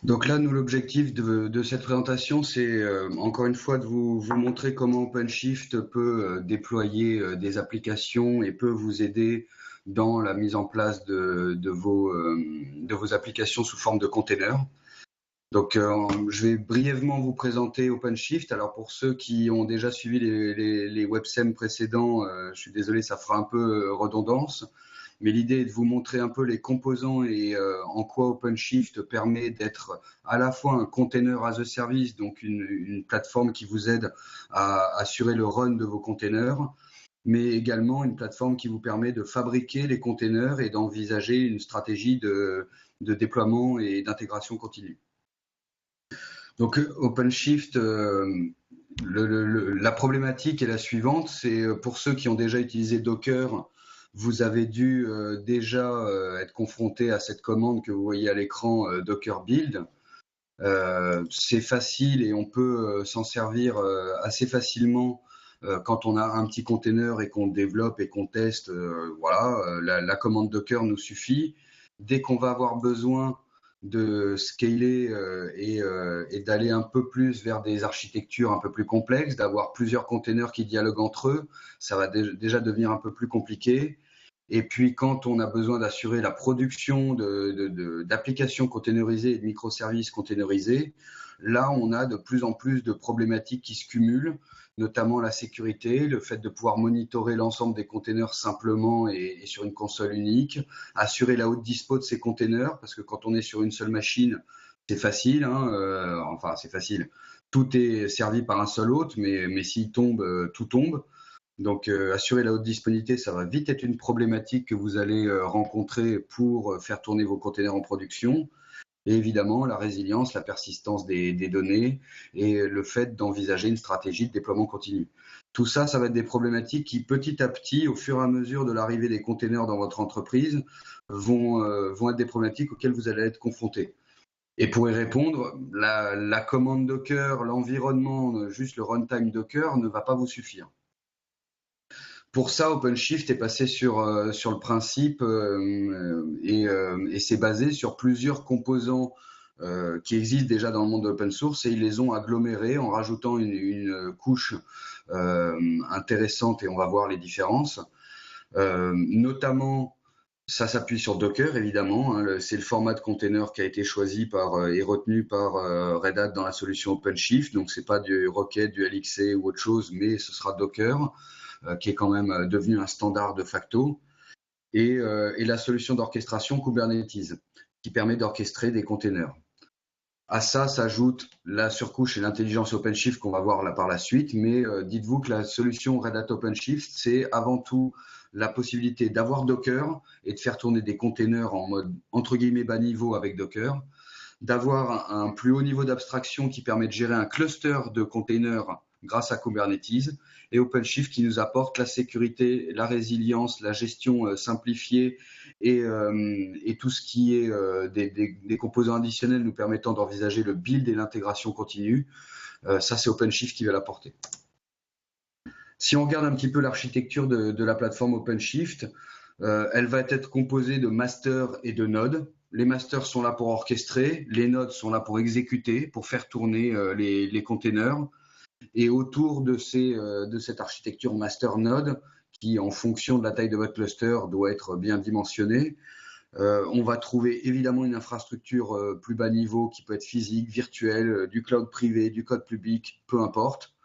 Donc là, nous, l'objectif de cette présentation, c'est encore une fois de vous montrer comment OpenShift peut déployer des applications et peut vous aider dans la mise en place de vos applications sous forme de containers. Donc, je vais brièvement vous présenter OpenShift. Alors, pour ceux qui ont déjà suivi les websem précédents, je suis désolé, ça fera un peu redondance. Mais l'idée est de vous montrer un peu les composants et en quoi OpenShift permet d'être à la fois un container as a service, donc une plateforme qui vous aide à assurer le run de vos containers, mais également une plateforme qui vous permet de fabriquer les containers et d'envisager une stratégie de déploiement et d'intégration continue. Donc OpenShift, la problématique est la suivante, c'est pour ceux qui ont déjà utilisé Docker, vous avez dû déjà être confronté à cette commande que vous voyez à l'écran, Docker build. C'est facile et on peut s'en servir assez facilement quand on a un petit container et qu'on développe et qu'on teste. Voilà, la commande Docker nous suffit. Dès qu'on va avoir besoin de scaler et d'aller un peu plus vers des architectures un peu plus complexes, d'avoir plusieurs containers qui dialoguent entre eux, ça va déjà devenir un peu plus compliqué. Et puis, quand on a besoin d'assurer la production d'applications containerisées et de microservices containerisés, là, on a de plus en plus de problématiques qui se cumulent, notamment la sécurité, le fait de pouvoir monitorer l'ensemble des containers simplement et sur une console unique, assurer la haute dispo de ces containers, parce que quand on est sur une seule machine, c'est facile, hein, enfin, c'est facile. Tout est servi par un seul hôte, mais s'il tombe, tout tombe. Donc, assurer la haute disponibilité, ça va vite être une problématique que vous allez rencontrer pour faire tourner vos containers en production. Et évidemment, la résilience, la persistance des données et le fait d'envisager une stratégie de déploiement continu. Tout ça, ça va être des problématiques qui, petit à petit, au fur et à mesure de l'arrivée des containers dans votre entreprise, vont être des problématiques auxquelles vous allez être confrontés. Et pour y répondre, la commande Docker, l'environnement, juste le runtime Docker ne va pas vous suffire. Pour ça, OpenShift est passé sur le principe et c'est basé sur plusieurs composants qui existent déjà dans le monde de l'open source et ils les ont agglomérés en rajoutant une couche intéressante et on va voir les différences. Notamment, ça s'appuie sur Docker évidemment. Hein, c'est le format de container qui a été choisi et retenu par Red Hat dans la solution OpenShift. Donc c'est pas du Rocket, du LXC ou autre chose, mais ce sera Docker qui est quand même devenu un standard de facto, et la solution d'orchestration Kubernetes, qui permet d'orchestrer des containers. À ça s'ajoute la surcouche et l'intelligence OpenShift qu'on va voir là par la suite, mais dites-vous que la solution Red Hat OpenShift, c'est avant tout la possibilité d'avoir Docker et de faire tourner des containers en mode entre guillemets bas niveau avec Docker, d'avoir un plus haut niveau d'abstraction qui permet de gérer un cluster de containers grâce à Kubernetes, et OpenShift qui nous apporte la sécurité, la résilience, la gestion simplifiée et tout ce qui est des composants additionnels nous permettant d'envisager le build et l'intégration continue. Ça, c'est OpenShift qui va l'apporter. Si on regarde un petit peu l'architecture de la plateforme OpenShift, elle va être composée de masters et de nodes. Les masters sont là pour orchestrer, les nodes sont là pour exécuter, pour faire tourner les containers. Et autour de cette architecture master node, qui en fonction de la taille de votre cluster doit être bien dimensionnée, on va trouver évidemment une infrastructure plus bas niveau qui peut être physique, virtuelle, du cloud privé, du code public, peu importe.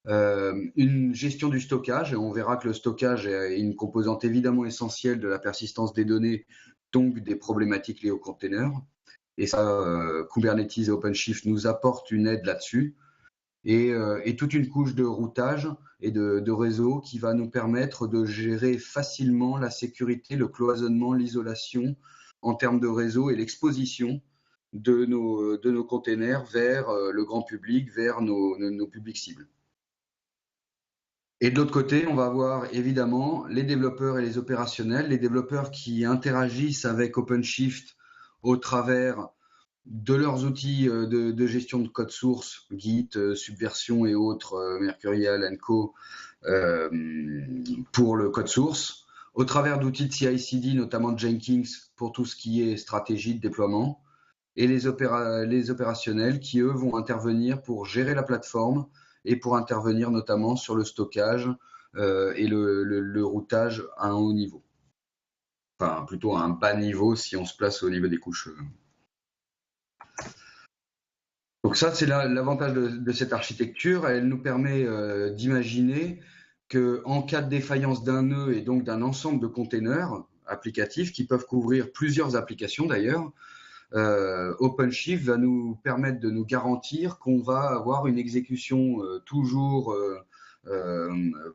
Une gestion du stockage, et on verra que le stockage est une composante évidemment essentielle de la persistance des données, donc des problématiques liées aux containers. Et ça, Kubernetes et OpenShift nous apportent une aide là-dessus. Et toute une couche de routage et de réseau qui va nous permettre de gérer facilement la sécurité, le cloisonnement, l'isolation en termes de réseau et l'exposition de nos containers vers le grand public, vers nos publics cibles. Et de l'autre côté, on va avoir évidemment les développeurs et les opérationnels, les développeurs qui interagissent avec OpenShift au travers de leurs outils de gestion de code source, Git, Subversion et autres, Mercurial & Co, pour le code source, au travers d'outils de CI/CD, notamment Jenkins, pour tout ce qui est stratégie de déploiement, et les opérationnels qui, eux, vont intervenir pour gérer la plateforme et pour intervenir notamment sur le stockage et le routage à un haut niveau. Enfin, plutôt à un bas niveau si on se place au niveau des couches. Donc ça, c'est l'avantage de cette architecture. Elle nous permet d'imaginer qu'en cas de défaillance d'un nœud et donc d'un ensemble de containers applicatifs qui peuvent couvrir plusieurs applications d'ailleurs, OpenShift va nous permettre de nous garantir qu'on va avoir une exécution toujours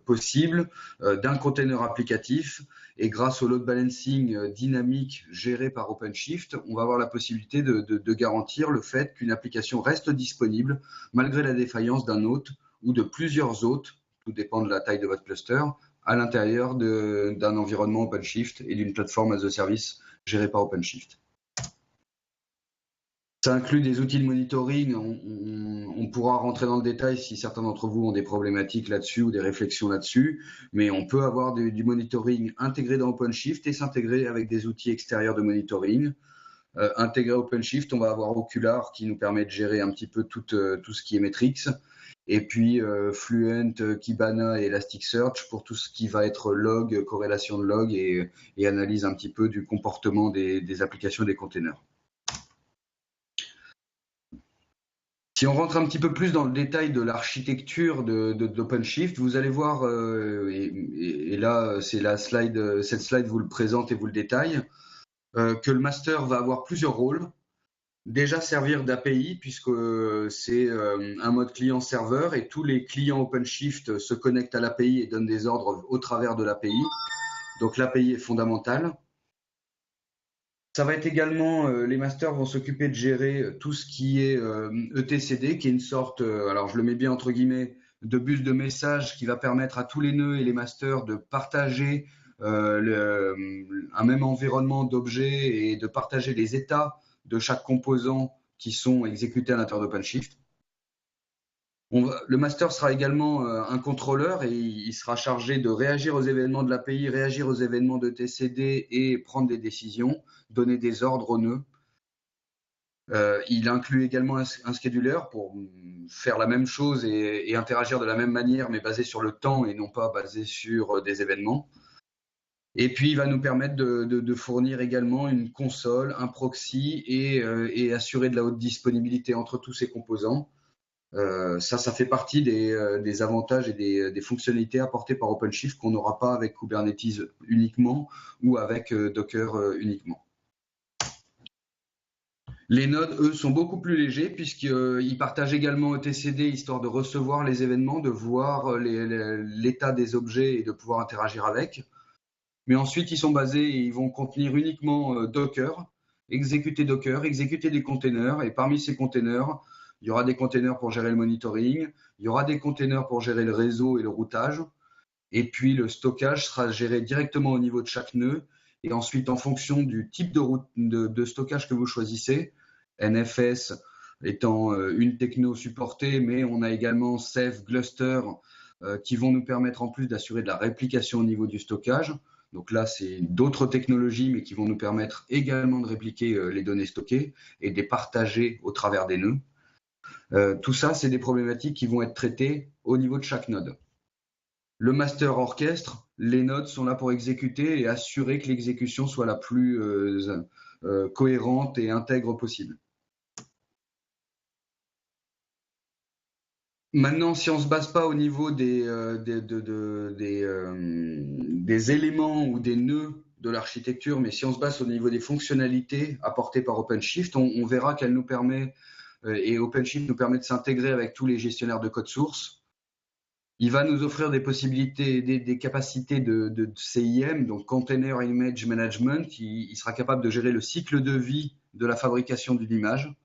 possible d'un container applicatif, et grâce au load balancing dynamique géré par OpenShift, on va avoir la possibilité de garantir le fait qu'une application reste disponible malgré la défaillance d'un hôte ou de plusieurs hôtes, tout dépend de la taille de votre cluster, à l'intérieur d'un environnement OpenShift et d'une plateforme as a service gérée par OpenShift. Ça inclut des outils de monitoring. On pourra rentrer dans le détail si certains d'entre vous ont des problématiques là-dessus ou des réflexions là-dessus, mais on peut avoir du monitoring intégré dans OpenShift et s'intégrer avec des outils extérieurs de monitoring. Intégré à OpenShift, on va avoir Okular qui nous permet de gérer un petit peu tout ce qui est Metrics, et puis Fluent, Kibana et Elasticsearch pour tout ce qui va être log, corrélation de log et analyse un petit peu du comportement des applications des containers. Si on rentre un petit peu plus dans le détail de l'architecture d'OpenShift, vous allez voir, et là cette slide vous le présente et vous le détaille, que le master va avoir plusieurs rôles. Déjà servir d'API, puisque c'est un mode client-serveur et tous les clients OpenShift se connectent à l'API et donnent des ordres au travers de l'API. Donc l'API est fondamentale. Ça va être également, les masters vont s'occuper de gérer tout ce qui est ETCD, qui est une sorte, alors je le mets bien entre guillemets, de bus de message qui va permettre à tous les nœuds et les masters de partager un même environnement d'objets et de partager les états de chaque composant qui sont exécutés à l'intérieur d'OpenShift. Le master sera également un contrôleur et il sera chargé de réagir aux événements de l'API, réagir aux événements de TCD et prendre des décisions, donner des ordres aux nœuds. Il inclut également un scheduler pour faire la même chose et interagir de la même manière, mais basé sur le temps et non pas basé sur des événements. Et puis, il va nous permettre de fournir également une console, un proxy et assurer de la haute disponibilité entre tous ces composants. Ça fait partie des avantages et des fonctionnalités apportées par OpenShift qu'on n'aura pas avec Kubernetes uniquement ou avec Docker uniquement. Les nodes, eux, sont beaucoup plus légers puisqu'ils partagent également etcd histoire de recevoir les événements, de voir l'état des objets et de pouvoir interagir avec. Mais ensuite, ils sont basés et ils vont contenir uniquement Docker, exécuter des containers, et parmi ces containers, il y aura des containers pour gérer le monitoring, il y aura des containers pour gérer le réseau et le routage, et puis le stockage sera géré directement au niveau de chaque nœud, et ensuite en fonction du type de stockage que vous choisissez, NFS étant une techno supportée, mais on a également Ceph, Gluster qui vont nous permettre en plus d'assurer de la réplication au niveau du stockage. Donc là, c'est d'autres technologies, mais qui vont nous permettre également de répliquer les données stockées et de les partager au travers des nœuds. Tout ça, c'est des problématiques qui vont être traitées au niveau de chaque node. Le master orchestre, les nodes sont là pour exécuter et assurer que l'exécution soit la plus cohérente et intègre possible. Maintenant, si on ne se base pas au niveau des éléments ou des nœuds de l'architecture, mais si on se base au niveau des fonctionnalités apportées par OpenShift, on verra qu'elle nous permet, et OpenShift nous permet de s'intégrer avec tous les gestionnaires de code source. Il va nous offrir des possibilités, des capacités de CIM, donc Container Image Management. Il sera capable de gérer le cycle de vie de la fabrication d'une image.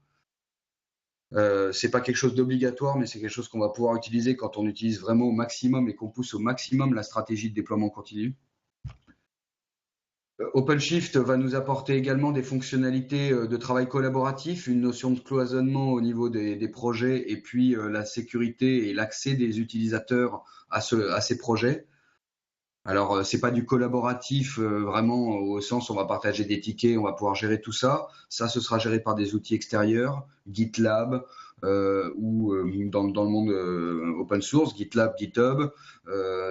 C'est pas quelque chose d'obligatoire, mais c'est quelque chose qu'on va pouvoir utiliser quand on utilise vraiment au maximum et qu'on pousse au maximum la stratégie de déploiement continu. OpenShift va nous apporter également des fonctionnalités de travail collaboratif, une notion de cloisonnement au niveau des projets et puis la sécurité et l'accès des utilisateurs à ces projets. Alors, c'est pas du collaboratif vraiment au sens où on va partager des tickets, on va pouvoir gérer tout ça. Ça, ce sera géré par des outils extérieurs, GitLab ou dans le monde open source, GitLab, GitHub.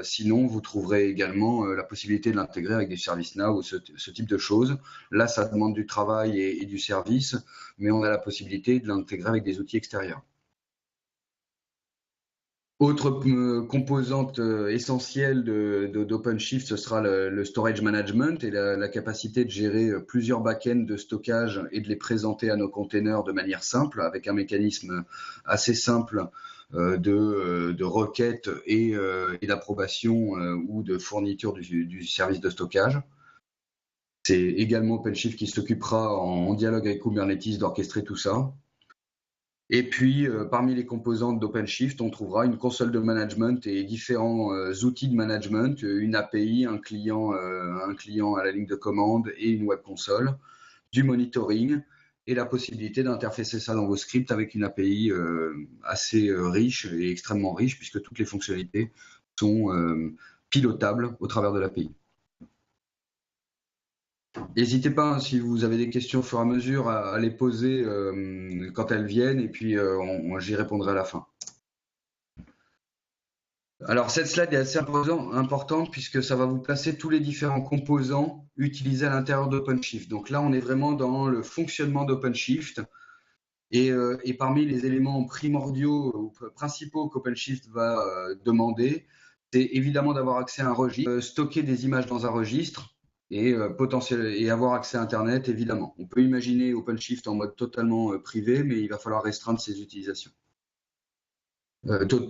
Sinon, vous trouverez également la possibilité de l'intégrer avec des ServiceNow ou ce type de choses. Là, ça demande du travail et du service, mais on a la possibilité de l'intégrer avec des outils extérieurs. Autre composante essentielle d'OpenShift, ce sera le storage management et la capacité de gérer plusieurs backends de stockage et de les présenter à nos containers de manière simple, avec un mécanisme assez simple de requête et d'approbation ou de fourniture du service de stockage. C'est également OpenShift qui s'occupera en dialogue avec Kubernetes d'orchestrer tout ça. Et puis, parmi les composantes d'OpenShift, on trouvera une console de management et différents outils de management, une API, un client à la ligne de commande et une web console, du monitoring et la possibilité d'interfacer ça dans vos scripts avec une API assez riche et extrêmement riche puisque toutes les fonctionnalités sont pilotables au travers de l'API. N'hésitez pas, hein, si vous avez des questions au fur et à mesure, à les poser quand elles viennent, et puis j'y répondrai à la fin. Alors, cette slide est assez importante puisque ça va vous placer tous les différents composants utilisés à l'intérieur d'OpenShift. Donc là, on est vraiment dans le fonctionnement d'OpenShift. Et parmi les éléments primordiaux ou principaux qu'OpenShift va demander, c'est évidemment d'avoir accès à un registre, stocker des images dans un registre, et avoir accès à Internet, évidemment. On peut imaginer OpenShift en mode totalement privé, mais il va falloir restreindre ses utilisations.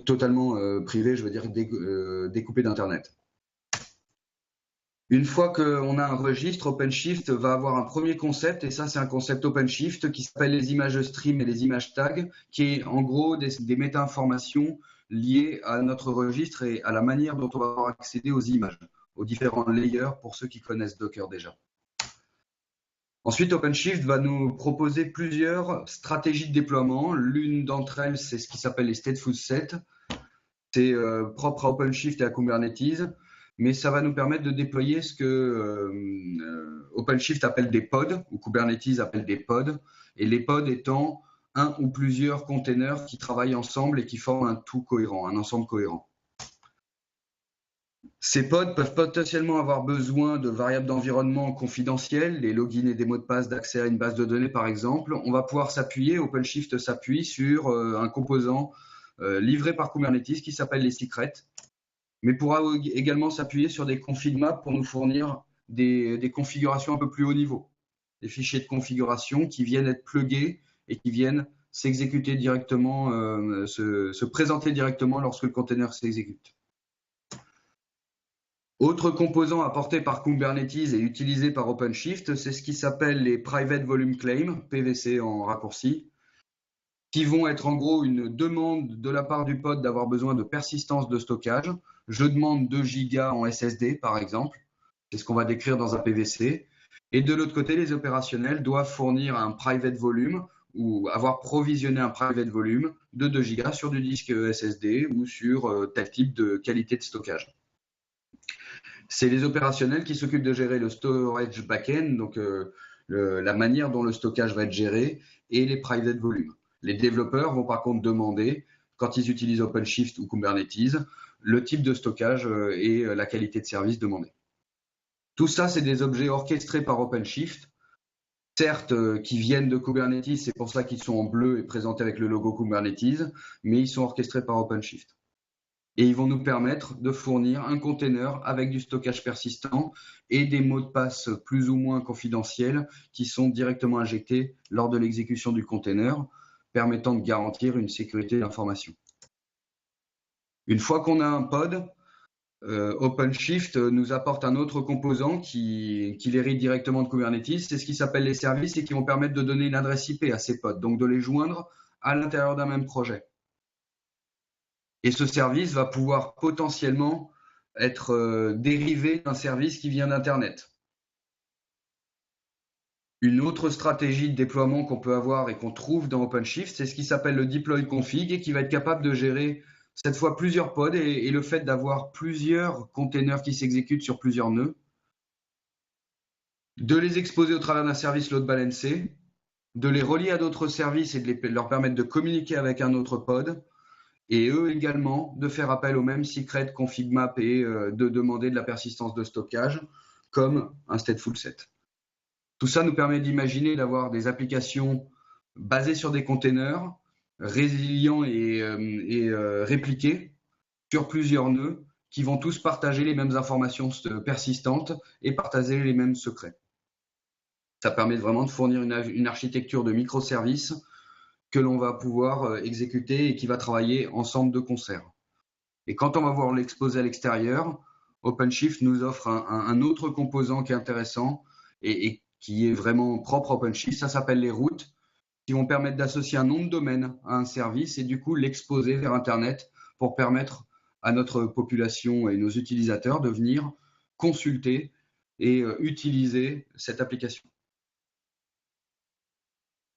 Totalement privé, je veux dire découpé d'Internet. Une fois qu'on a un registre, OpenShift va avoir un premier concept, et ça c'est un concept OpenShift qui s'appelle les images stream et les images tags, qui est en gros des méta-informations liées à notre registre et à la manière dont on va accéder aux images, aux différents layers pour ceux qui connaissent Docker déjà. Ensuite, OpenShift va nous proposer plusieurs stratégies de déploiement. L'une d'entre elles, c'est ce qui s'appelle les stateful sets. C'est propre à OpenShift et à Kubernetes, mais ça va nous permettre de déployer ce que OpenShift appelle des pods, ou Kubernetes appelle des pods, et les pods étant un ou plusieurs containers qui travaillent ensemble et qui forment un tout cohérent, un ensemble cohérent. Ces pods peuvent potentiellement avoir besoin de variables d'environnement confidentielles, des logins et des mots de passe d'accès à une base de données par exemple. On va pouvoir s'appuyer, OpenShift s'appuie sur un composant livré par Kubernetes qui s'appelle les secrets, mais pourra également s'appuyer sur des config maps pour nous fournir des configurations un peu plus haut niveau, des fichiers de configuration qui viennent être plugués et qui viennent s'exécuter directement, se présenter directement lorsque le container s'exécute. Autre composant apporté par Kubernetes et utilisé par OpenShift, c'est ce qui s'appelle les Private Volume Claims, PVC en raccourci, qui vont être en gros une demande de la part du pod d'avoir besoin de persistance de stockage. Je demande 2 gigas en SSD par exemple, c'est ce qu'on va décrire dans un PVC. Et de l'autre côté, les opérationnels doivent fournir un private volume ou avoir provisionné un private volume de 2 gigas sur du disque SSD ou sur tel type de qualité de stockage. C'est les opérationnels qui s'occupent de gérer le storage backend, donc la manière dont le stockage va être géré, et les private volumes. Les développeurs vont par contre demander, quand ils utilisent OpenShift ou Kubernetes, le type de stockage et la qualité de service demandée. Tout ça, c'est des objets orchestrés par OpenShift, certes qui viennent de Kubernetes, c'est pour ça qu'ils sont en bleu et présentés avec le logo Kubernetes, mais ils sont orchestrés par OpenShift. Et ils vont nous permettre de fournir un container avec du stockage persistant et des mots de passe plus ou moins confidentiels qui sont directement injectés lors de l'exécution du container, permettant de garantir une sécurité d'information. Une fois qu'on a un pod, OpenShift nous apporte un autre composant qui hérite directement de Kubernetes, c'est ce qui s'appelle les services et qui vont permettre de donner une adresse IP à ces pods, donc de les joindre à l'intérieur d'un même projet. Et ce service va pouvoir potentiellement être dérivé d'un service qui vient d'Internet. Une autre stratégie de déploiement qu'on peut avoir et qu'on trouve dans OpenShift, c'est ce qui s'appelle le deploy config et qui va être capable de gérer cette fois plusieurs pods et le fait d'avoir plusieurs containers qui s'exécutent sur plusieurs nœuds, de les exposer au travers d'un service load balancé, de les relier à d'autres services et de leur permettre de communiquer avec un autre pod, et eux également de faire appel au même secret config map et de demander de la persistance de stockage comme un stateful set. Tout ça nous permet d'imaginer d'avoir des applications basées sur des containers, résilients et répliqués sur plusieurs nœuds qui vont tous partager les mêmes informations persistantes et partager les mêmes secrets. Ça permet vraiment de fournir une architecture de microservices que l'on va pouvoir exécuter et qui va travailler ensemble de concert. Et quand on va voir l'exposer à l'extérieur, OpenShift nous offre un autre composant qui est intéressant et qui est vraiment propre à OpenShift. Ça s'appelle les routes, qui vont permettre d'associer un nom de domaine à un service et du coup l'exposer vers Internet pour permettre à notre population et nos utilisateurs de venir consulter et utiliser cette application.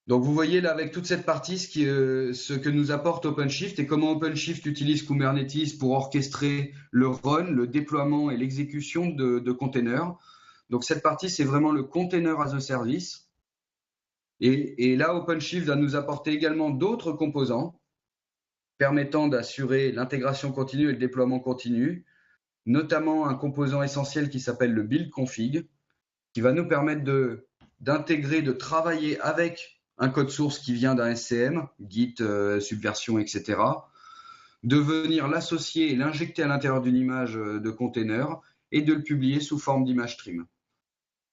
Donc vous voyez là avec toute cette partie ce que nous apporte OpenShift et comment OpenShift utilise Kubernetes pour orchestrer le run, le déploiement et l'exécution de containers. Donc cette partie, c'est vraiment le container as a service. Et là, OpenShift va nous apporter également d'autres composants permettant d'assurer l'intégration continue et le déploiement continu, notamment un composant essentiel qui s'appelle le build config, qui va nous permettre d'intégrer, de travailler avec un code source qui vient d'un SCM, Git, Subversion, etc., de venir l'associer et l'injecter à l'intérieur d'une image de container et de le publier sous forme d'image stream.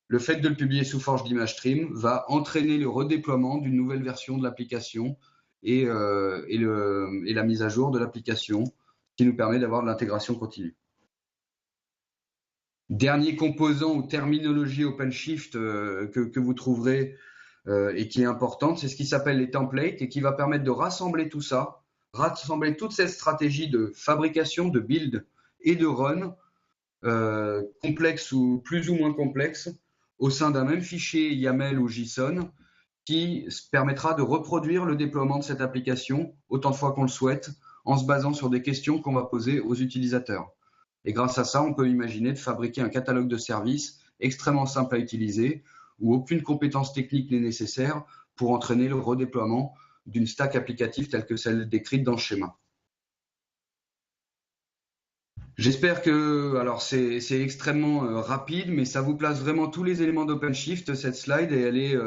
Le fait de le publier sous forme d'image stream va entraîner le redéploiement d'une nouvelle version de l'application et la mise à jour de l'application, qui nous permet d'avoir de l'intégration continue. Dernier composant ou terminologie OpenShift que vous trouverez et qui est importante, c'est ce qui s'appelle les templates et qui va permettre de rassembler tout ça, rassembler toute cette stratégie de fabrication, de build et de run, complexe ou plus ou moins complexe, au sein d'un même fichier YAML ou JSON qui permettra de reproduire le déploiement de cette application autant de fois qu'on le souhaite en se basant sur des questions qu'on va poser aux utilisateurs. Et grâce à ça, on peut imaginer de fabriquer un catalogue de services extrêmement simple à utiliser où aucune compétence technique n'est nécessaire pour entraîner le redéploiement d'une stack applicative telle que celle décrite dans le schéma. J'espère que, alors c'est extrêmement rapide, mais ça vous place vraiment tous les éléments d'OpenShift, cette slide, et elle est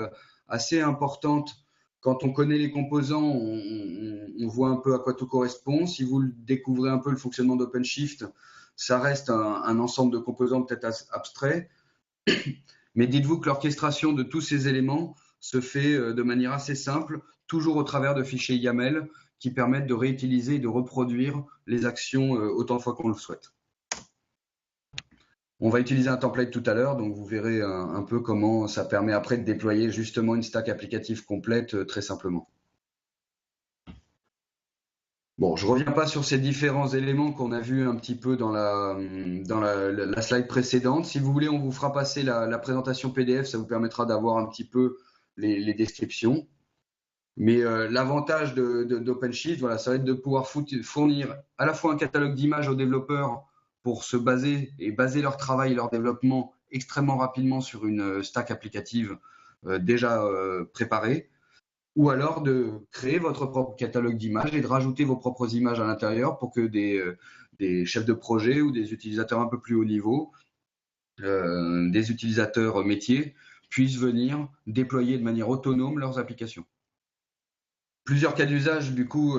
assez importante. Quand on connaît les composants, on voit un peu à quoi tout correspond. Si vous découvrez un peu le fonctionnement d'OpenShift, ça reste un ensemble de composants peut-être abstraits. Mais dites-vous que l'orchestration de tous ces éléments se fait de manière assez simple, toujours au travers de fichiers YAML qui permettent de réutiliser et de reproduire les actions autant de fois qu'on le souhaite. On va utiliser un template tout à l'heure, donc vous verrez un peu comment ça permet après de déployer justement une stack applicative complète très simplement. Bon, je ne reviens pas sur ces différents éléments qu'on a vus un petit peu dans la slide précédente. Si vous voulez, on vous fera passer la présentation PDF, ça vous permettra d'avoir un petit peu les descriptions. Mais l'avantage d'OpenShift, voilà, ça va être de pouvoir fournir à la fois un catalogue d'images aux développeurs pour se baser et baser leur travail et leur développement extrêmement rapidement sur une stack applicative déjà préparée, ou alors de créer votre propre catalogue d'images et de rajouter vos propres images à l'intérieur pour que des chefs de projet ou des utilisateurs un peu plus haut niveau, des utilisateurs métiers, puissent venir déployer de manière autonome leurs applications. Plusieurs cas d'usage du coup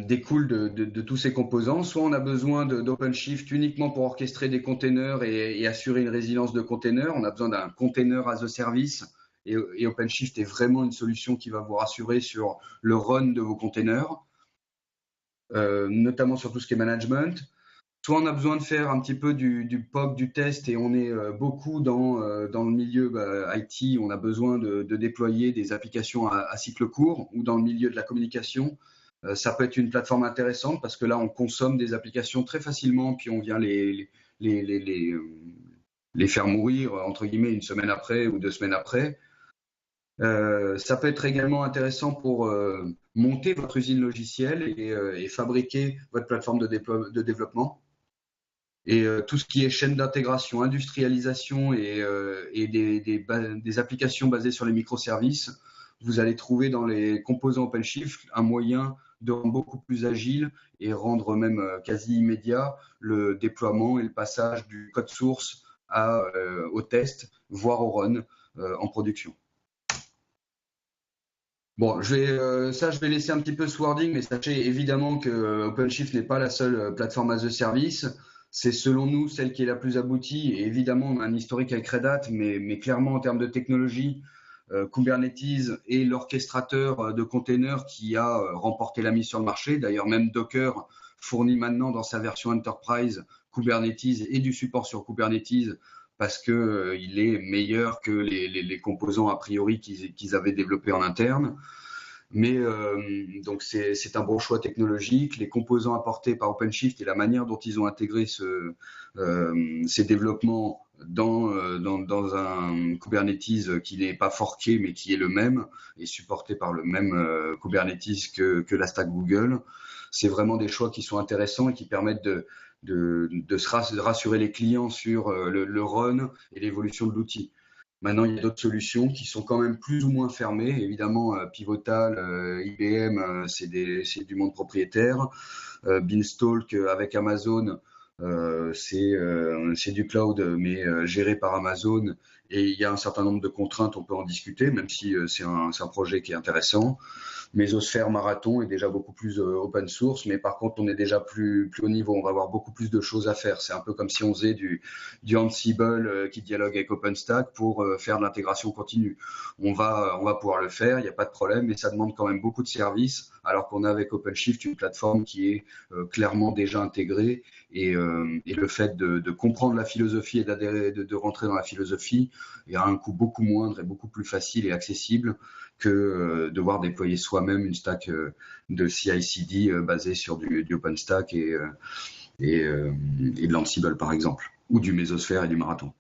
découlent de tous ces composants. Soit on a besoin d'OpenShift uniquement pour orchestrer des containers et assurer une résilience de containers. On a besoin d'un container as a service et OpenShift est vraiment une solution qui va vous rassurer sur le run de vos containers, notamment sur tout ce qui est management. Soit on a besoin de faire un petit peu du POC, du test, et on est beaucoup dans le milieu IT, on a besoin de déployer des applications à cycle court, ou dans le milieu de la communication. Ça peut être une plateforme intéressante parce que là, on consomme des applications très facilement, puis on vient les faire mourir, entre guillemets, une semaine après ou 2 semaines après. Ça peut être également intéressant pour monter votre usine logicielle et fabriquer votre plateforme de développement. Et tout ce qui est chaîne d'intégration, industrialisation et des applications basées sur les microservices, vous allez trouver dans les composants OpenShift un moyen de rendre beaucoup plus agile et rendre même quasi immédiat le déploiement et le passage du code source au test, voire au run en production. Bon, je vais laisser un petit peu ce wording, mais sachez évidemment que OpenShift n'est pas la seule plateforme as a service. C'est selon nous celle qui est la plus aboutie. Et évidemment, on a un historique avec Red Hat, mais clairement en termes de technologie, Kubernetes est l'orchestrateur de containers qui a remporté la mise sur le marché. D'ailleurs, même Docker fournit maintenant dans sa version Enterprise Kubernetes et du support sur Kubernetes parce que il est meilleur que les composants a priori qu'ils avaient développés en interne. Mais donc c'est un bon choix technologique. Les composants apportés par OpenShift et la manière dont ils ont intégré ces développements dans un Kubernetes qui n'est pas forqué mais qui est le même et supporté par le même Kubernetes que la stack Google, c'est vraiment des choix qui sont intéressants et qui permettent de rassurer les clients sur le run et l'évolution de l'outil. Maintenant, il y a d'autres solutions qui sont quand même plus ou moins fermées. Évidemment, Pivotal, IBM, c'est du monde propriétaire. Beanstalk avec Amazon, c'est du cloud, mais géré par Amazon. Et il y a un certain nombre de contraintes, on peut en discuter, même si c'est un projet qui est intéressant. Mesosphere Marathon est déjà beaucoup plus open source, mais par contre, on est déjà plus haut niveau. On va avoir beaucoup plus de choses à faire. C'est un peu comme si on faisait du Ansible qui dialogue avec OpenStack pour faire de l'intégration continue. On va pouvoir le faire, il n'y a pas de problème, mais ça demande quand même beaucoup de services, alors qu'on a avec OpenShift une plateforme qui est clairement déjà intégrée et le fait de comprendre la philosophie et d'adhérer, de rentrer dans la philosophie, il y a un coût beaucoup moindre et beaucoup plus facile et accessible que devoir déployer soi-même une stack de CI/CD basée sur du OpenStack et de l'Ansible par exemple, ou du Mesosphere et du Marathon.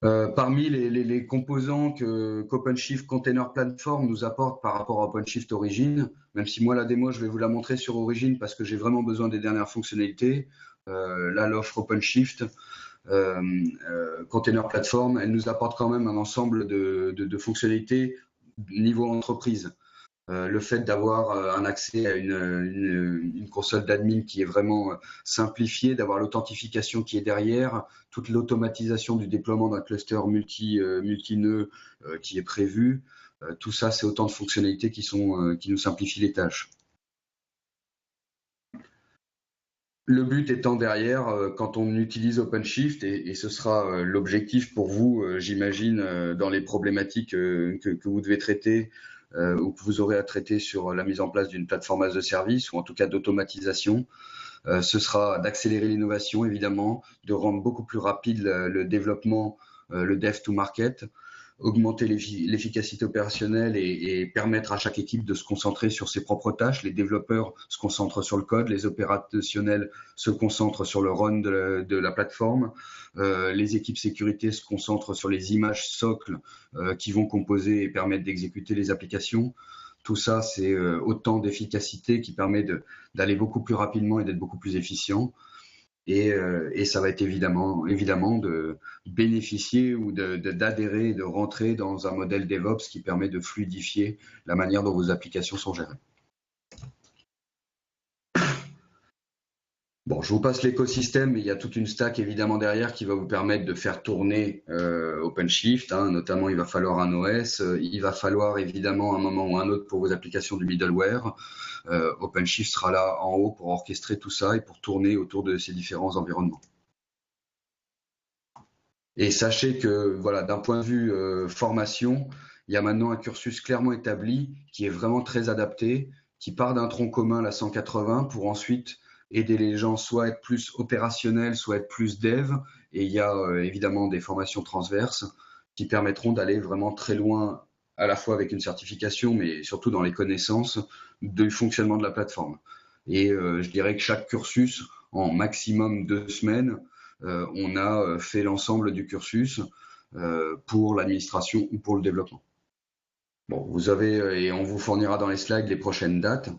Parmi les composants qu'OpenShift Container Platform nous apporte par rapport à OpenShift Origin, même si moi la démo je vais vous la montrer sur Origin parce que j'ai vraiment besoin des dernières fonctionnalités, là l'offre OpenShift Container Platform, elle nous apporte quand même un ensemble de fonctionnalités niveau entreprise. Le fait d'avoir un accès à une console d'admin qui est vraiment simplifiée, d'avoir l'authentification qui est derrière, toute l'automatisation du déploiement d'un cluster multi-nœud qui est prévu, tout ça c'est autant de fonctionnalités qui nous simplifient les tâches. Le but étant derrière, quand on utilise OpenShift, et ce sera l'objectif pour vous, j'imagine, dans les problématiques que vous devez traiter ou que vous aurez à traiter sur la mise en place d'une plateforme as a service, ou en tout cas d'automatisation, ce sera d'accélérer l'innovation, évidemment, de rendre beaucoup plus rapide le développement, le dev to market, augmenter l'efficacité opérationnelle et permettre à chaque équipe de se concentrer sur ses propres tâches. Les développeurs se concentrent sur le code, les opérationnels se concentrent sur le run de la plateforme, les équipes sécurité se concentrent sur les images socles qui vont composer et permettre d'exécuter les applications. Tout ça, c'est autant d'efficacité qui permet d'aller beaucoup plus rapidement et d'être beaucoup plus efficient. Et ça va être évidemment de bénéficier ou d'adhérer, de rentrer dans un modèle DevOps qui permet de fluidifier la manière dont vos applications sont gérées. Bon, je vous passe l'écosystème, mais il y a toute une stack évidemment derrière qui va vous permettre de faire tourner OpenShift. Notamment, il va falloir un OS, il va falloir évidemment un moment ou un autre pour vos applications du middleware. OpenShift sera là en haut pour orchestrer tout ça et pour tourner autour de ces différents environnements. Et sachez que voilà, d'un point de vue formation, il y a maintenant un cursus clairement établi qui est vraiment très adapté, qui part d'un tronc commun, la 180, pour ensuite aider les gens soit à être plus opérationnels, soit à être plus dev. Et il y a évidemment des formations transverses qui permettront d'aller vraiment très loin, à la fois avec une certification, mais surtout dans les connaissances du fonctionnement de la plateforme. Et je dirais que chaque cursus, en maximum 2 semaines, on a fait l'ensemble du cursus. pour l'administration ou pour le développement. Bon, vous avez, et on vous fournira dans les slides les prochaines dates.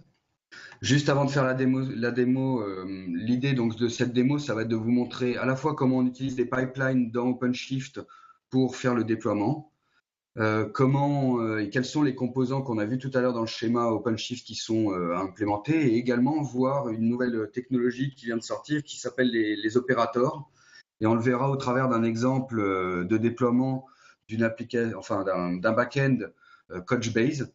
Juste avant de faire la démo, l'idée donc de cette démo, ça va être de vous montrer à la fois comment on utilise les pipelines dans OpenShift pour faire le déploiement, et quels sont les composants qu'on a vus tout à l'heure dans le schéma OpenShift qui sont implémentés, et également voir une nouvelle technologie qui vient de sortir qui s'appelle les opérateurs. Et on le verra au travers d'un exemple de déploiement d'une application, enfin d'un back-end Couchbase.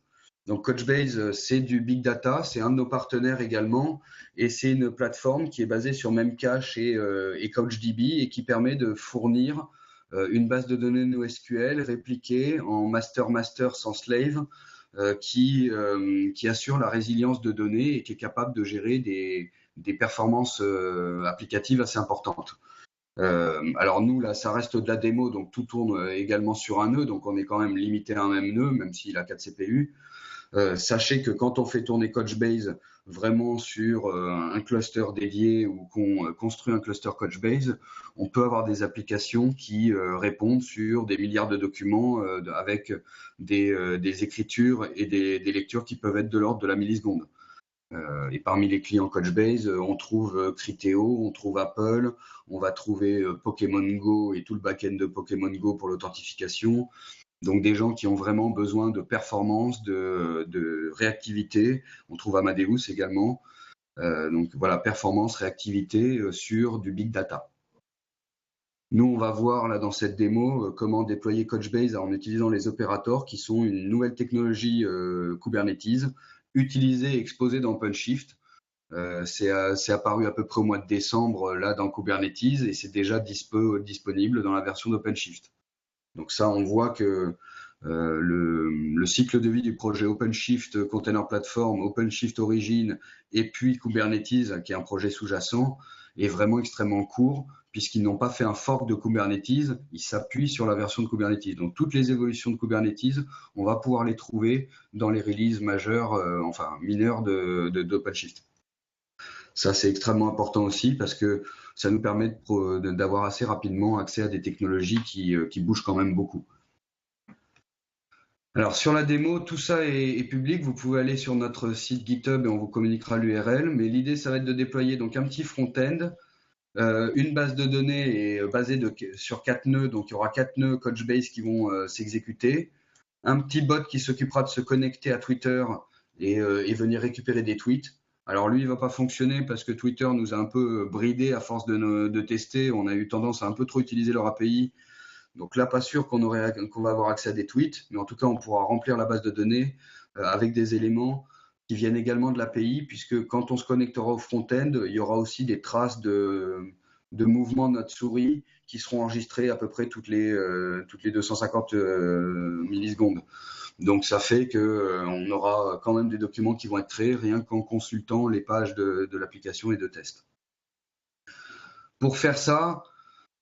Donc Couchbase, c'est du big data, c'est un de nos partenaires également, et c'est une plateforme qui est basée sur Memcache et CouchDB et qui permet de fournir une base de données NoSQL répliquée en master-master sans slave, qui assure la résilience de données et qui est capable de gérer des performances applicatives assez importantes. Alors nous, là, ça reste de la démo, donc tout tourne également sur un nœud, donc on est quand même limité à un même nœud, même s'il a 4 CPU. Sachez que quand on fait tourner Couchbase vraiment sur un cluster dédié ou qu'on construit un cluster Couchbase, on peut avoir des applications qui répondent sur des milliards de documents avec des écritures et des lectures qui peuvent être de l'ordre de la milliseconde. Et parmi les clients Couchbase, on trouve Criteo, on trouve Apple, on va trouver Pokémon Go et tout le back-end de Pokémon Go pour l'authentification. Donc des gens qui ont vraiment besoin de performance, de réactivité. On trouve Amadeus également. Donc voilà, performance, réactivité sur du big data. Nous, on va voir là dans cette démo comment déployer Couchbase en utilisant les opérateurs qui sont une nouvelle technologie Kubernetes utilisée et exposée dans OpenShift. C'est apparu à peu près au mois de décembre là dans Kubernetes et c'est déjà disponible dans la version d'OpenShift. Donc ça, on voit que le cycle de vie du projet OpenShift Container Platform, OpenShift Origin et puis Kubernetes, qui est un projet sous-jacent, est vraiment extrêmement court puisqu'ils n'ont pas fait un fork de Kubernetes, ils s'appuient sur la version de Kubernetes. Donc toutes les évolutions de Kubernetes, on va pouvoir les trouver dans les releases majeures, mineures d'OpenShift. Ça, c'est extrêmement important aussi parce que ça nous permet d'avoir assez rapidement accès à des technologies qui bougent quand même beaucoup. Alors, sur la démo, tout ça est public. Vous pouvez aller sur notre site GitHub et on vous communiquera l'URL. Mais l'idée, ça va être de déployer donc un petit front-end, une base de données basée sur 4 nœuds. Donc, il y aura 4 nœuds Couchbase qui vont s'exécuter. Un petit bot qui s'occupera de se connecter à Twitter et venir récupérer des tweets. Alors lui, il va pas fonctionner parce que Twitter nous a un peu bridé à force de tester. On a eu tendance à un peu trop utiliser leur API. Donc là, pas sûr qu'on va avoir accès à des tweets, mais en tout cas, on pourra remplir la base de données avec des éléments qui viennent également de l'API, puisque quand on se connectera au front-end, il y aura aussi des traces de mouvement de notre souris qui seront enregistrées à peu près toutes les 250 millisecondes. Donc ça fait qu'on aura quand même des documents qui vont être créés rien qu'en consultant les pages de l'application et de test. Pour faire ça,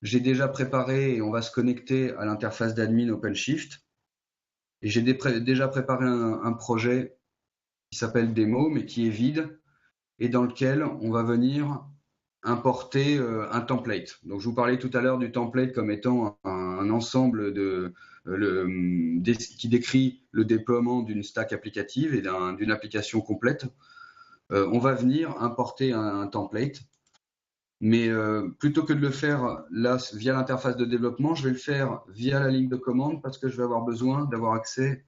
j'ai déjà préparé et on va se connecter à l'interface d'admin OpenShift. Et j'ai déjà préparé un projet qui s'appelle démo, mais qui est vide et dans lequel on va venir importer un template. Donc je vous parlais tout à l'heure du template comme étant un ensemble qui décrit le déploiement d'une stack applicative et d'une application complète. On va venir importer un template, mais plutôt que de le faire là via l'interface de développement, je vais le faire via la ligne de commande parce que je vais avoir besoin d'avoir accès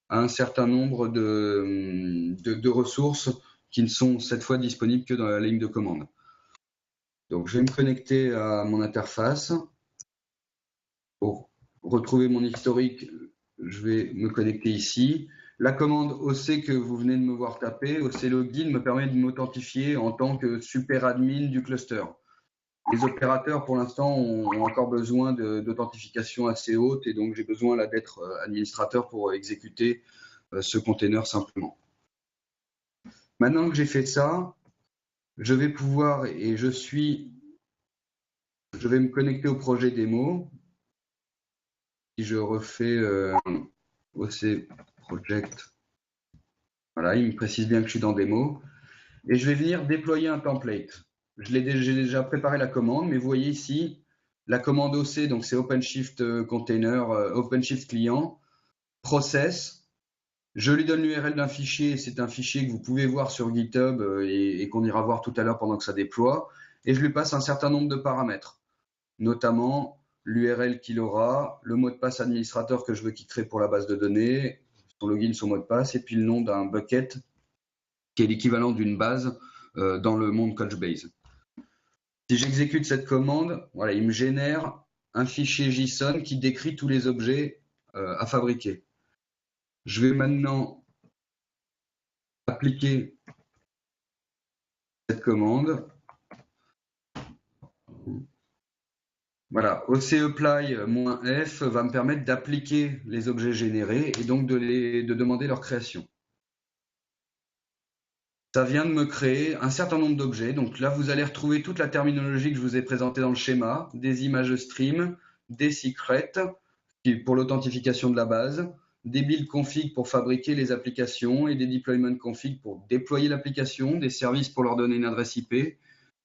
à un certain nombre de ressources qui ne sont cette fois disponibles que dans la ligne de commande. Donc je vais me connecter à mon interface. Pour retrouver mon historique, je vais me connecter ici. La commande OC que vous venez de me voir taper, OC Login, me permet de m'authentifier en tant que super admin du cluster. Les opérateurs, pour l'instant, ont encore besoin d'authentification assez haute et donc j'ai besoin là d'être administrateur pour exécuter ce container simplement. Maintenant que j'ai fait ça, je vais pouvoir et je vais me connecter au projet démo. Si je refais OC Project, voilà, il me précise bien que je suis dans démo. Et je vais venir déployer un template. J'ai déjà préparé la commande, mais vous voyez ici, la commande OC, donc c'est OpenShift Container, OpenShift Client, Process. Je lui donne l'URL d'un fichier, c'est un fichier que vous pouvez voir sur GitHub et qu'on ira voir tout à l'heure pendant que ça déploie. Et je lui passe un certain nombre de paramètres, notamment l'URL qu'il aura, le mot de passe administrateur que je veux qu'il crée pour la base de données, son login, son mot de passe, et puis le nom d'un bucket qui est l'équivalent d'une base dans le monde Couchbase. Si j'exécute cette commande, voilà, il me génère un fichier JSON qui décrit tous les objets à fabriquer. Je vais maintenant appliquer cette commande. Voilà, OCApply-F va me permettre d'appliquer les objets générés et donc de demander leur création. Ça vient de me créer un certain nombre d'objets. Donc là, vous allez retrouver toute la terminologie que je vous ai présentée dans le schéma, des images stream, des secrets pour l'authentification de la base, des build config pour fabriquer les applications et des deployment config pour déployer l'application, des services pour leur donner une adresse IP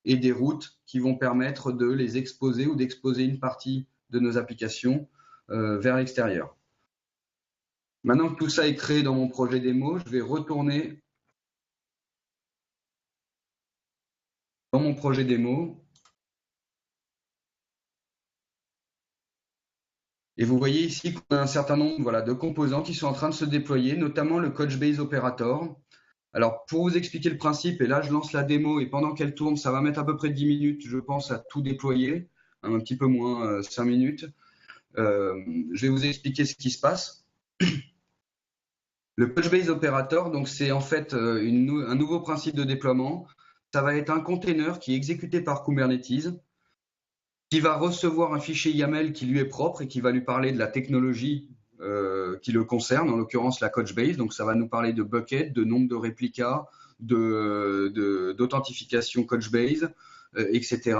et des routes qui vont permettre de les exposer ou d'exposer une partie de nos applications vers l'extérieur. Maintenant que tout ça est créé dans mon projet démo, je vais retourner dans mon projet démo. Et vous voyez ici qu'on a un certain nombre de composants qui sont en train de se déployer, notamment le Couchbase Operator. Alors, pour vous expliquer le principe, et là, je lance la démo, et pendant qu'elle tourne, ça va mettre à peu près 10 minutes, je pense, à tout déployer, un petit peu moins, 5 minutes. Je vais vous expliquer ce qui se passe. Le Couchbase Operator, donc c'est en fait un nouveau principe de déploiement. Ça va être un container qui est exécuté par Kubernetes, qui va recevoir un fichier YAML qui lui est propre et qui va lui parler de la technologie qui le concerne, en l'occurrence la Couchbase. Donc ça va nous parler de bucket, de nombre de réplicas, d'authentification Couchbase, etc.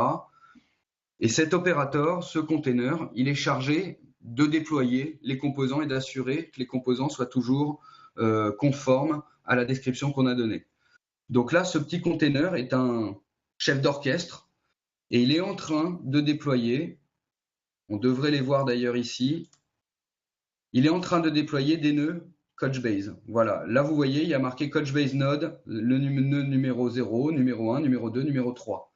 Et cet opérateur, ce container, il est chargé de déployer les composants et d'assurer que les composants soient toujours conformes à la description qu'on a donnée. Donc là, ce petit container est un chef d'orchestre et il est en train de déployer, on devrait les voir d'ailleurs ici, il est en train de déployer des nœuds Couchbase. Voilà, là vous voyez, il y a marqué Couchbase Node, le nœud numéro 0, numéro 1, numéro 2, numéro 3.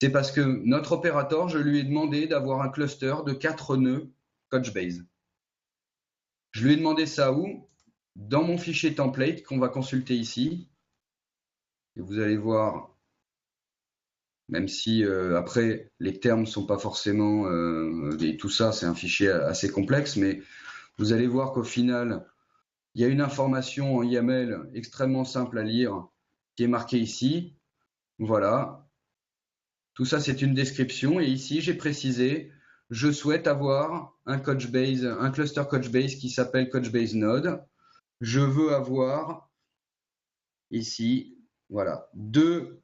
C'est parce que notre opérateur, je lui ai demandé d'avoir un cluster de 4 nœuds Couchbase. Je lui ai demandé ça où? Dans mon fichier template qu'on va consulter ici. Et vous allez voir, même si après les termes ne sont pas forcément, et tout ça c'est un fichier assez complexe, mais vous allez voir qu'au final, il y a une information en YAML extrêmement simple à lire qui est marquée ici. Voilà. Tout ça, c'est une description. Et ici, j'ai précisé, je souhaite avoir un cluster Couchbase qui s'appelle Couchbase Node. Je veux avoir ici, voilà, 2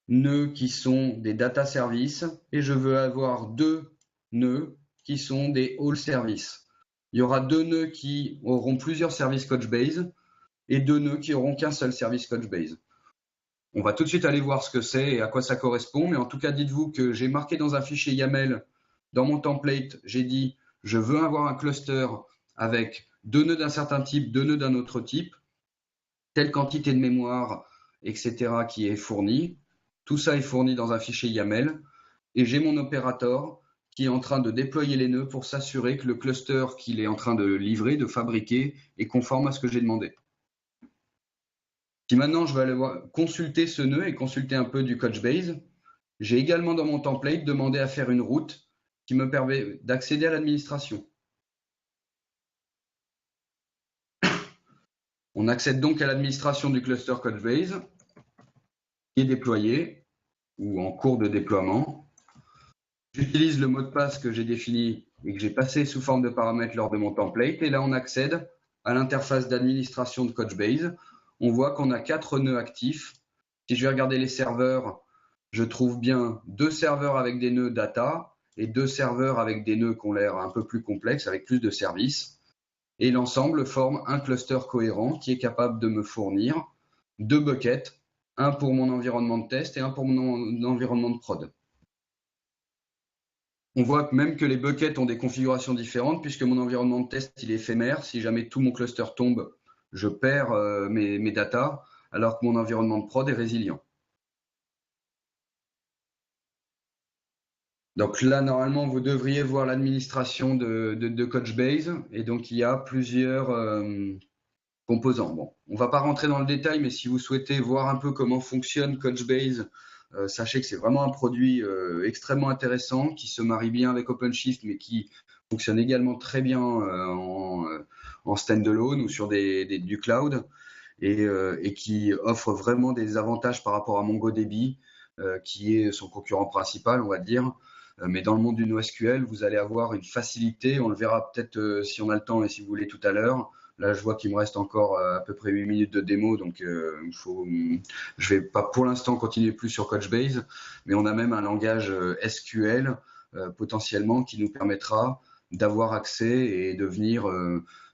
nœuds qui sont des data services et je veux avoir 2 nœuds qui sont des all services. Il y aura 2 nœuds qui auront plusieurs services Couchbase et 2 nœuds qui auront qu'un seul service Couchbase. On va tout de suite aller voir ce que c'est et à quoi ça correspond, mais en tout cas, dites-vous que j'ai marqué dans un fichier YAML, dans mon template, j'ai dit je veux avoir un cluster avec 2 nœuds d'un certain type, 2 nœuds d'un autre type, telle quantité de mémoire, etc. qui est fournie. Tout ça est fourni dans un fichier YAML et j'ai mon opérateur qui est en train de déployer les nœuds pour s'assurer que le cluster qu'il est en train de livrer, de fabriquer, est conforme à ce que j'ai demandé. Si maintenant je vais aller consulter ce nœud et consulter un peu du Couchbase, j'ai également dans mon template demandé à faire une route qui me permet d'accéder à l'administration. On accède donc à l'administration du cluster Couchbase qui est déployé ou en cours de déploiement. J'utilise le mot de passe que j'ai défini et que j'ai passé sous forme de paramètres lors de mon template. Et là, on accède à l'interface d'administration de Couchbase. On voit qu'on a 4 nœuds actifs. Si je vais regarder les serveurs, je trouve bien 2 serveurs avec des nœuds data et 2 serveurs avec des nœuds qui ont l'air un peu plus complexes, avec plus de services. Et l'ensemble forme un cluster cohérent qui est capable de me fournir 2 buckets, un pour mon environnement de test et un pour mon environnement de prod. On voit même que les buckets ont des configurations différentes puisque mon environnement de test il est éphémère. Si jamais tout mon cluster tombe, je perds mes datas, alors que mon environnement de prod est résilient. Donc là, normalement, vous devriez voir l'administration de Couchbase. Et donc, il y a plusieurs composants. Bon, on ne va pas rentrer dans le détail, mais si vous souhaitez voir un peu comment fonctionne Couchbase, sachez que c'est vraiment un produit extrêmement intéressant qui se marie bien avec OpenShift, mais qui fonctionne également très bien en standalone ou sur du cloud et qui offre vraiment des avantages par rapport à MongoDB, qui est son concurrent principal, on va dire. Mais dans le monde du NoSQL, vous allez avoir une facilité. On le verra peut-être si on a le temps et si vous voulez tout à l'heure. Là, je vois qu'il me reste encore à peu près 8 minutes de démo, donc je vais pas pour l'instant continuer plus sur Couchbase, mais on a même un langage SQL potentiellement qui nous permettra d'avoir accès et de venir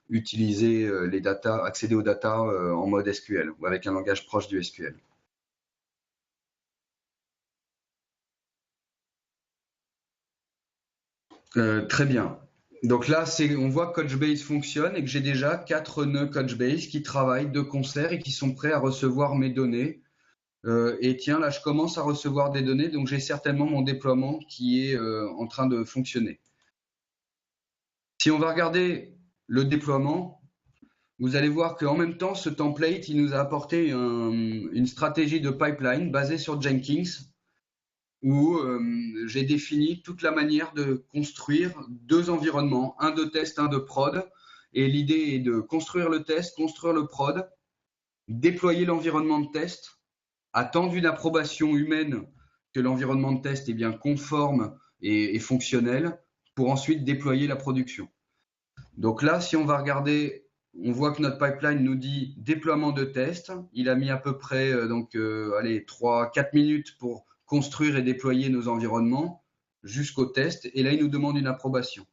utiliser les datas, accéder aux datas en mode SQL ou avec un langage proche du SQL. Très bien. Donc là, on voit que Couchbase fonctionne et que j'ai déjà 4 nœuds Couchbase qui travaillent de concert et qui sont prêts à recevoir mes données. Et tiens, là, je commence à recevoir des données, donc j'ai certainement mon déploiement qui est en train de fonctionner. Si on va regarder le déploiement, vous allez voir qu'en même temps, ce template, il nous a apporté une stratégie de pipeline basée sur Jenkins où j'ai défini toute la manière de construire 2 environnements, un de test, un de prod. Et l'idée est de construire le test, construire le prod, déployer l'environnement de test, attendre une approbation humaine que l'environnement de test est bien conforme et fonctionnel pour ensuite déployer la production. Donc là, si on va regarder, on voit que notre pipeline nous dit déploiement de test. Il a mis à peu près 3-4 minutes pour construire et déployer nos environnements jusqu'au test. Et là, il nous demande une approbation.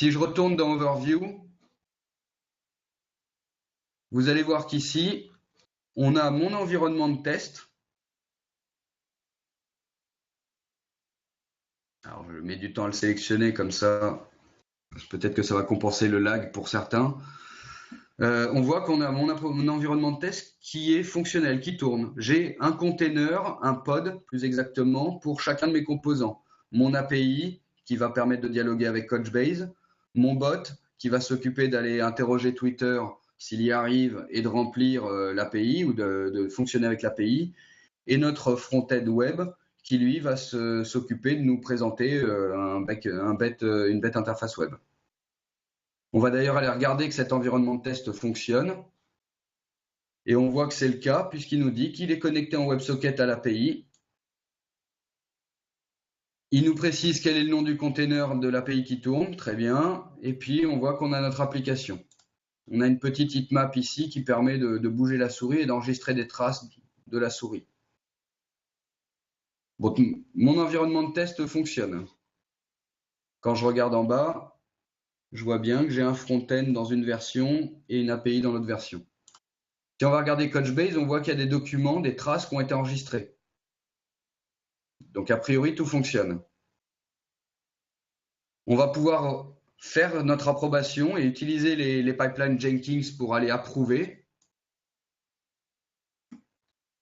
Si je retourne dans Overview, vous allez voir qu'ici, on a mon environnement de test. Alors, je mets du temps à le sélectionner comme ça. Peut-être que ça va compenser le lag pour certains. On voit qu'on a mon environnement de test qui est fonctionnel, qui tourne. J'ai un container, un pod plus exactement, pour chacun de mes composants. Mon API qui va permettre de dialoguer avec Couchbase, mon bot qui va s'occuper d'aller interroger Twitter s'il y arrive et de remplir l'API ou de fonctionner avec l'API, et notre front-end web qui lui va s'occuper de nous présenter une bête interface web. On va d'ailleurs aller regarder que cet environnement de test fonctionne. Et on voit que c'est le cas puisqu'il nous dit qu'il est connecté en WebSocket à l'API. Il nous précise quel est le nom du container de l'API qui tourne, très bien. Et puis on voit qu'on a notre application. On a une petite heatmap ici qui permet de bouger la souris et d'enregistrer des traces de la souris. Bon, mon environnement de test fonctionne. Quand je regarde en bas, je vois bien que j'ai un front-end dans une version et une API dans l'autre version. Si on va regarder Couchbase, on voit qu'il y a des documents, des traces qui ont été enregistrées. Donc a priori, tout fonctionne. On va pouvoir faire notre approbation et utiliser les pipelines Jenkins pour aller approuver.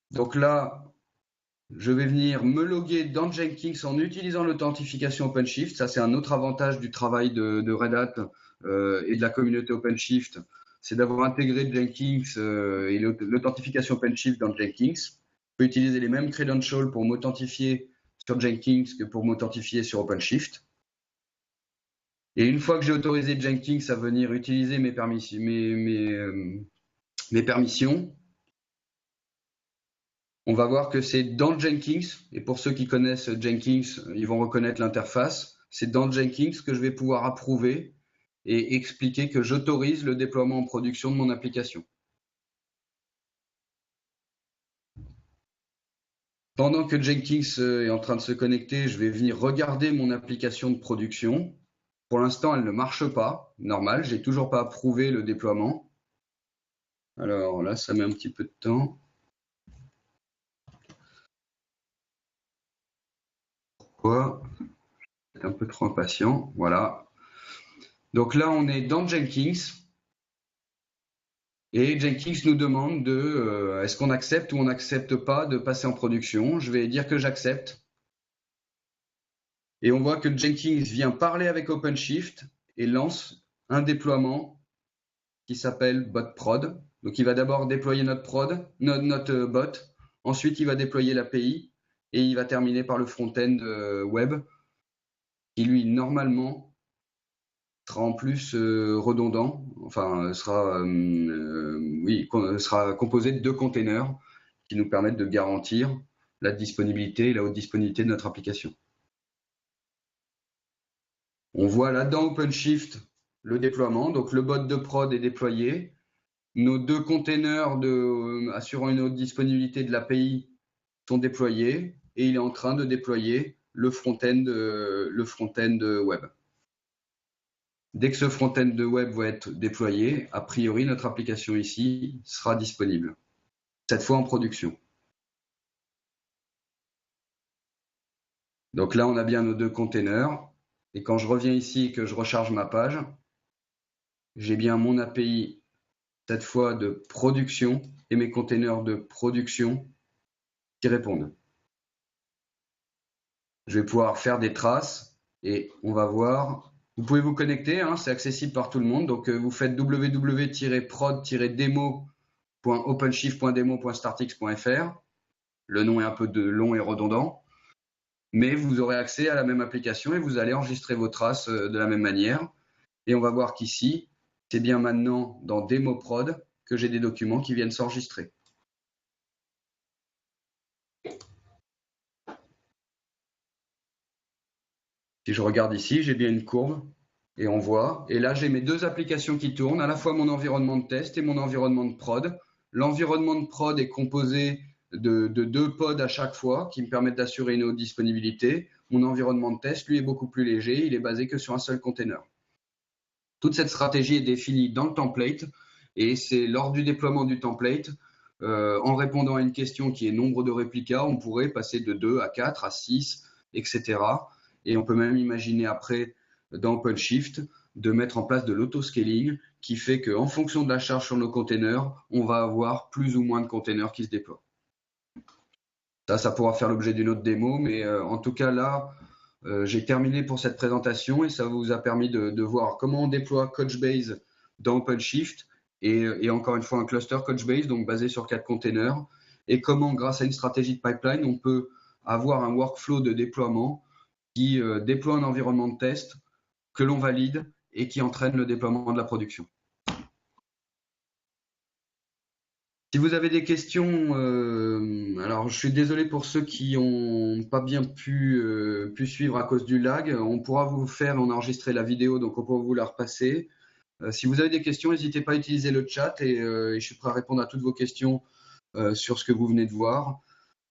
Donc là, je vais venir me loguer dans Jenkins en utilisant l'authentification OpenShift. Ça, c'est un autre avantage du travail de Red Hat et de la communauté OpenShift. C'est d'avoir intégré Jenkins et l'authentification OpenShift dans Jenkins. Je peux utiliser les mêmes credentials pour m'authentifier sur Jenkins que pour m'authentifier sur OpenShift. Et une fois que j'ai autorisé Jenkins à venir utiliser mes permissions, on va voir que c'est dans Jenkins, et pour ceux qui connaissent Jenkins, ils vont reconnaître l'interface, c'est dans Jenkins que je vais pouvoir approuver et expliquer que j'autorise le déploiement en production de mon application. Pendant que Jenkins est en train de se connecter, je vais venir regarder mon application de production. Pour l'instant, elle ne marche pas, normal, j'ai toujours pas approuvé le déploiement. Alors là, ça met un petit peu de temps. un peu trop impatient, voilà. Donc là, on est dans Jenkins. Et Jenkins nous demande de est-ce qu'on accepte ou on n'accepte pas de passer en production. Je vais dire que j'accepte. Et on voit que Jenkins vient parler avec OpenShift et lance un déploiement qui s'appelle bot-prod. Donc il va d'abord déployer notre bot. Ensuite, il va déployer l'API et il va terminer par le front-end web qui, lui, normalement, sera en plus redondant, enfin sera composé de 2 containers qui nous permettent de garantir la disponibilité et la haute disponibilité de notre application. On voit là dans OpenShift le déploiement, donc le bot de prod est déployé, nos 2 containers assurant une haute disponibilité de l'API sont déployés et il est en train de déployer le front-end web. Dès que ce front-end de web va être déployé, a priori, notre application ici sera disponible, cette fois en production. Donc là, on a bien nos 2 containers. Et quand je reviens ici et que je recharge ma page, j'ai bien mon API, cette fois de production, et mes containers de production qui répondent. Je vais pouvoir faire des traces et on va voir. Vous pouvez vous connecter, hein, c'est accessible par tout le monde. Donc vous faites www.prod-demo.openshift.demo.startx.fr. Le nom est un peu long et redondant, mais vous aurez accès à la même application et vous allez enregistrer vos traces de la même manière. Et on va voir qu'ici, c'est bien maintenant dans Démo Prod que j'ai des documents qui viennent s'enregistrer. Si je regarde ici, j'ai bien une courbe et on voit. Et là, j'ai mes 2 applications qui tournent, à la fois mon environnement de test et mon environnement de prod. L'environnement de prod est composé de 2 pods à chaque fois qui me permettent d'assurer une haute disponibilité. Mon environnement de test, lui, est beaucoup plus léger. Il est basé que sur un seul container. Toute cette stratégie est définie dans le template et c'est lors du déploiement du template, en répondant à une question qui est nombre de réplicas, on pourrait passer de 2 à 4 à 6, etc. Et on peut même imaginer après, dans OpenShift, de mettre en place de l'autoscaling qui fait qu'en fonction de la charge sur nos containers, on va avoir plus ou moins de containers qui se déploient. Ça pourra faire l'objet d'une autre démo, mais en tout cas là, j'ai terminé pour cette présentation et ça vous a permis de voir comment on déploie Couchbase dans OpenShift et encore une fois un cluster Couchbase, donc basé sur 4 containers, et comment grâce à une stratégie de pipeline, on peut avoir un workflow de déploiement qui déploie un environnement de test que l'on valide et qui entraîne le déploiement de la production. Si vous avez des questions, alors je suis désolé pour ceux qui n'ont pas bien pu suivre à cause du lag. On pourra vous faire enregistrer la vidéo, donc on pourra vous la repasser. Si vous avez des questions, n'hésitez pas à utiliser le chat et je suis prêt à répondre à toutes vos questions sur ce que vous venez de voir.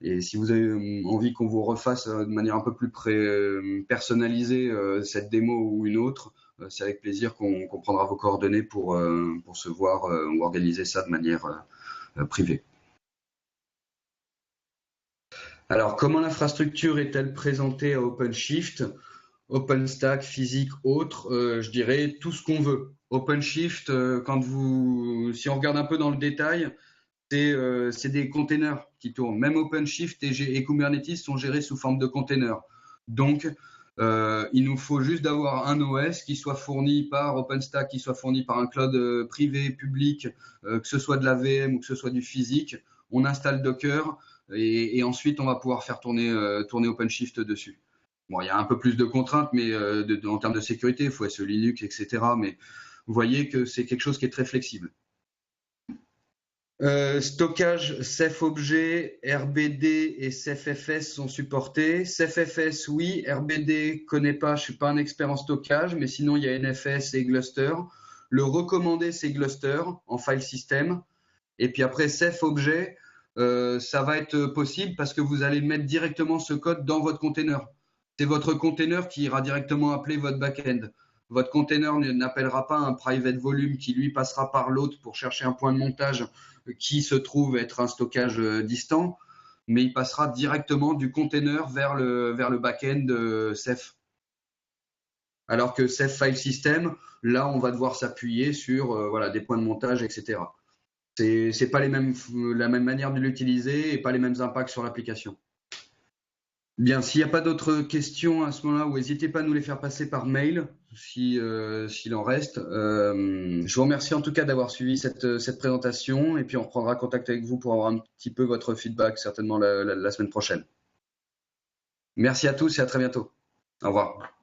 Et si vous avez envie qu'on vous refasse de manière un peu plus personnalisée cette démo ou une autre, c'est avec plaisir qu'on prendra vos coordonnées pour se voir ou organiser ça de manière privée. Alors, comment l'infrastructure est-elle présentée à OpenShift, OpenStack, physique, autre je dirais tout ce qu'on veut. OpenShift, si on regarde un peu dans le détail, c'est des containers qui tournent. Même OpenShift et Kubernetes sont gérés sous forme de containers. Donc, il nous faut juste d'avoir un OS qui soit fourni par OpenStack, qui soit fourni par un cloud privé, public, que ce soit de la VM ou que ce soit du physique. On installe Docker et ensuite on va pouvoir faire tourner OpenShift dessus. Bon, il y a un peu plus de contraintes, mais en termes de sécurité, il faut SE Linux, etc. Mais vous voyez que c'est quelque chose qui est très flexible. Stockage Ceph-objet, RBD et Cephfs sont supportés. Cephfs, oui. RBD, connais pas, je suis pas un expert en stockage, mais sinon il y a NFS et Gluster. Le recommandé, c'est Gluster en file system. Et puis après Ceph-objet, ça va être possible parce que vous allez mettre directement ce code dans votre container. C'est votre container qui ira directement appeler votre backend. Votre container n'appellera pas un private volume qui lui passera par l'autre pour chercher un point de montage qui se trouve être un stockage distant. mais il passera directement du container vers le back-end Ceph. Alors que Ceph File System, là, on va devoir s'appuyer sur voilà, des points de montage, etc. C'est pas la même manière de l'utiliser et pas les mêmes impacts sur l'application. Bien, s'il n'y a pas d'autres questions à ce moment-là, n'hésitez pas à nous les faire passer par mail s'il en reste. Je vous remercie en tout cas d'avoir suivi cette présentation et puis on reprendra contact avec vous pour avoir un petit peu votre feedback certainement la semaine prochaine. Merci à tous et à très bientôt. Au revoir.